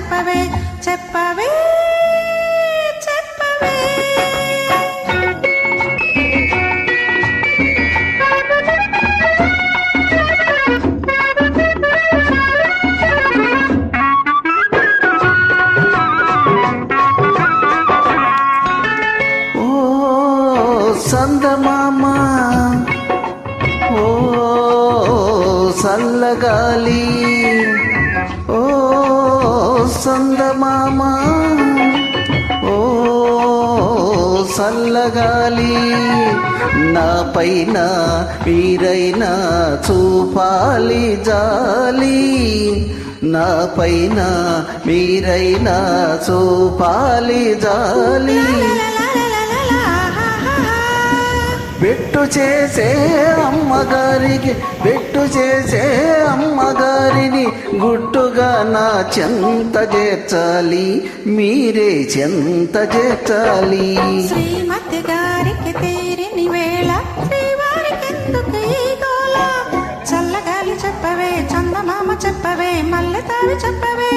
చెప్పవే చెప్పవే చెప్పవే. ఓ సందమామ ఓ సల్లగాలి ఓ సందమామ ఓ సల్లగాలి నా పైన మీరైనా చూపాలి జాలి నా పైన మీరైనా చూపాలి జాలి బెట్టు చేసే అమ్మగారికి బెట్టు చేసే అమ్మగారిని గుట్టుగా నా చెంత చేర్చాలి మీరే చెంత చేర్చాలి. శ్రీమతి గారికి తీరిని వేళ శ్రీవారికెందుకు ఈ గోల చల్లగాలి చెప్పవే చందమామ చెప్పవే మల్లె తావి చెప్పవే